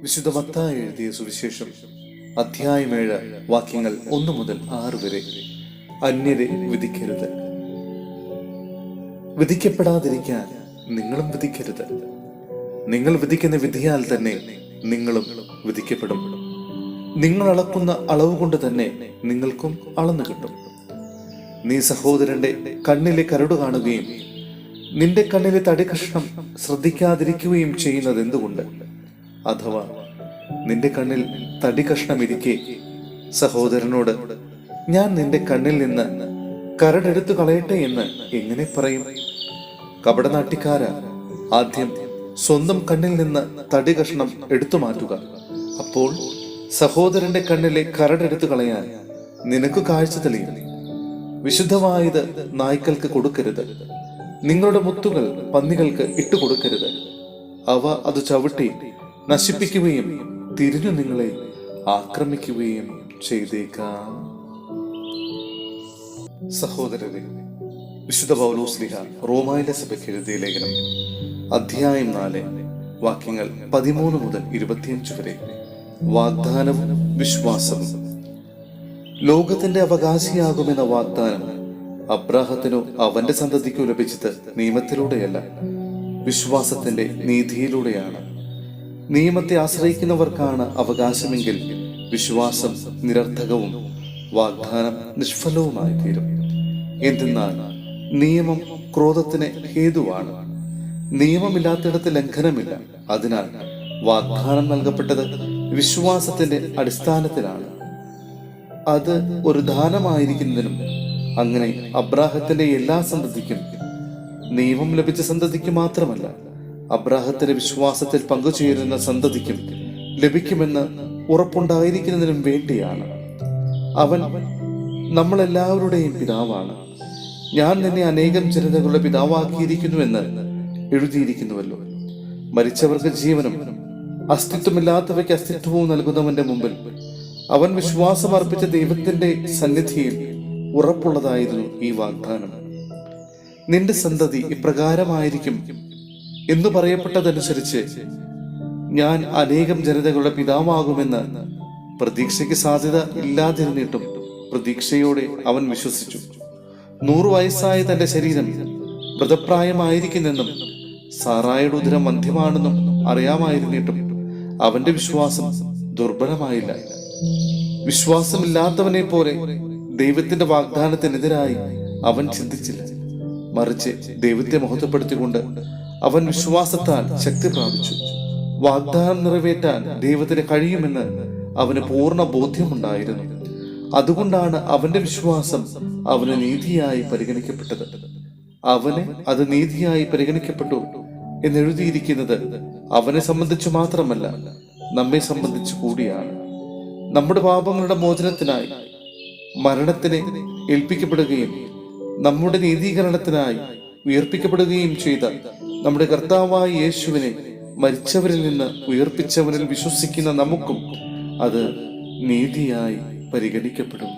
വിശുദ്ധ മത്തായി എഴുതിയ സുവിശേഷം അധ്യായം 7 വാക്യങ്ങൾ 1 മുതൽ 6 വരെ. അന്യരെ വിധിക്കരുത്. വിധിക്കപ്പെടാതിരിക്കാൻ നിങ്ങളും വിധിക്കരുത്. നിങ്ങൾ വിധിക്കുന്ന വിധിയാൽ തന്നെ നിങ്ങളും വിധിക്കപ്പെടും. നിങ്ങൾ അളക്കുന്ന അളവ് കൊണ്ട് തന്നെ നിങ്ങൾക്കും അളന്നു കിട്ടും. നീ സഹോദരന്റെ കണ്ണിലെ കരട് കാണുകയും നിന്റെ കണ്ണിലെ തടി കഷ്ണം ശ്രദ്ധിക്കാതിരിക്കുകയും ചെയ്യുന്നത് എന്തുകൊണ്ട്? അഥവാ നിന്റെ കണ്ണിൽ തടി കഷ്ണം ഇരിക്കെ സഹോദരനോട് ഞാൻ നിന്റെ കണ്ണിൽ നിന്ന് കരടെടുത്തു കളയട്ടെ എന്ന് എങ്ങനെ പറയും? കപടനാട്ടിക്കാര, ആദ്യം സ്വന്തം കണ്ണിൽ നിന്ന് തടി കഷ്ണം എടുത്തു മാറ്റുക. അപ്പോൾ സഹോദരന്റെ കണ്ണിലെ കരടെടുത്തു കളയാൻ നിനക്ക് കാഴ്ച തെളിയും. വിശുദ്ധമായത് നായ്ക്കൾക്ക് കൊടുക്കരുത്. നിങ്ങളുടെ മുത്തുകൾ പന്നികൾക്ക് ഇട്ടുകൊടുക്കരുത്. അവ അത് ചവിട്ടി നശിപ്പിക്കുകയും തിരിഞ്ഞു നിങ്ങളെ ആക്രമിക്കുകയും ചെയ്തേക്കാം. സഹോദരരെ, വിശുദ്ധ പൗലോസ്ലീഹ റോമായിലെ സഭയ്ക്ക് എഴുതിയ ലേഖനം അധ്യായം 4 വാക്യങ്ങൾ 13 മുതൽ 25 വരെ. വാഗ്ദാനവും വിശ്വാസവും. ലോകത്തിന്റെ അവകാശിയാകുമെന്ന വാഗ്ദാനം അബ്രാഹത്തിനോ അവന്റെ സന്തതിക്കോ ലഭിച്ചത് നിയമത്തിലൂടെയല്ല, വിശ്വാസത്തിന്റെ നീതിയിലൂടെയാണ്. നിയമത്തെ ആശ്രയിക്കുന്നവർക്കാണ് അവകാശമെങ്കിൽ വിശ്വാസം നിരർത്ഥകവും വാഗ്ദാനം നിഷ്ഫലവുമായി തീരും. എന്തെന്നാൽ നിയമം ക്രോധത്തിന് ഹേതുവാണ്. നിയമമില്ലാത്തിടത്ത് ലംഘനമില്ല. അതിനാൽ വാഗ്ദാനം നൽകപ്പെട്ടത് വിശ്വാസത്തിന്റെ അടിസ്ഥാനത്തിലാണ്. അത് ഒരു ദാനമായിരിക്കുന്നതിനും അങ്ങനെ അബ്രാഹത്തിന്റെ എല്ലാ സന്തതിക്കും, നിയമം ലഭിച്ച സന്തതിക്ക് മാത്രമല്ല, അബ്രാഹത്തിന്റെ വിശ്വാസത്തിൽ പങ്കുചേരുന്ന സന്തതിക്കും ലഭിക്കുമെന്ന് ഉറപ്പുണ്ടായിരിക്കുന്നതിനും വേണ്ടിയാണ്. അവൻ നമ്മളെല്ലാവരുടെയും പിതാവാണ്. ഞാൻ നിന്നെ അനേകം ജനതകളുടെ പിതാവാക്കിയിരിക്കുന്നുവെന്ന് എഴുതിയിരിക്കുന്നുവല്ലോ. മരിച്ചവർക്ക് ജീവനും അസ്തിത്വമില്ലാത്തവയ്ക്ക് അസ്തിത്വവും നൽകുന്നവന്റെ മുമ്പിൽ അവൻ വിശ്വാസം അർപ്പിച്ച ദൈവത്തിന്റെ സന്നിധിയിൽ ഉറപ്പുള്ളതായിരുന്നു ഈ വാഗ്ദാനം. നിന്റെ സന്തതി ഇപ്രകാരമായിരിക്കും എന്ന് പറയപ്പെട്ടതനുസരിച്ച് ഞാൻ അനേകം ജനതകളുടെ പിതാവാകുമെന്ന് പ്രതീക്ഷയ്ക്ക് സാധ്യത ഇല്ലാതിരുന്നിട്ടും പ്രതീക്ഷയോടെ അവൻ വിശ്വസിച്ചു. 100 വയസ്സായ തന്റെ ശരീരം മൃതപ്രായമായിരിക്കുന്നെന്നും സാറായുടെ ഉദരം മന്ധ്യമാണെന്നും അറിയാമായിരുന്നിട്ടും അവന്റെ വിശ്വാസം ദുർബലമായില്ല. വിശ്വാസമില്ലാത്തവനെ പോലെ ദൈവത്തിന്റെ വാഗ്ദാനത്തിനെതിരായി അവൻ ചിന്തിച്ചില്ല. മറിച്ച് ദൈവത്തെ മഹത്വപ്പെടുത്തിക്കൊണ്ട് അവൻ വിശ്വാസത്താൽ ശക്തി പ്രാപിച്ചു. വാഗ്ദാനം നിറവേറ്റാൻ ദൈവത്തിന് കഴിയുമെന്ന് അവന് പൂർണ്ണ ബോധ്യമുണ്ടായിരുന്നു. അതുകൊണ്ടാണ് അവന്റെ വിശ്വാസം അവന് നീതിയായി പരിഗണിക്കപ്പെട്ടത്. അവന് അത് നീതിയായി പരിഗണിക്കപ്പെട്ടു എന്നെഴുതിയിരിക്കുന്നത് അവനെ സംബന്ധിച്ചു മാത്രമല്ല, നമ്മെ സംബന്ധിച്ചു കൂടിയാണ്. നമ്മുടെ പാപങ്ങളുടെ മോചനത്തിനായി മരണത്തിനെ ഏൽപ്പിക്കപ്പെടുകയും നമ്മുടെ നീതീകരണത്തിനായി ഉയർപ്പിക്കപ്പെടുകയും ചെയ്ത നമ്മുടെ കർത്താവായ യേശുവിനെ മരിച്ചവരിൽ നിന്ന് ഉയർപ്പിച്ചവനിൽ വിശ്വസിക്കുന്ന നമുക്കും അത് നീതിയായി പരിഗണിക്കപ്പെടും.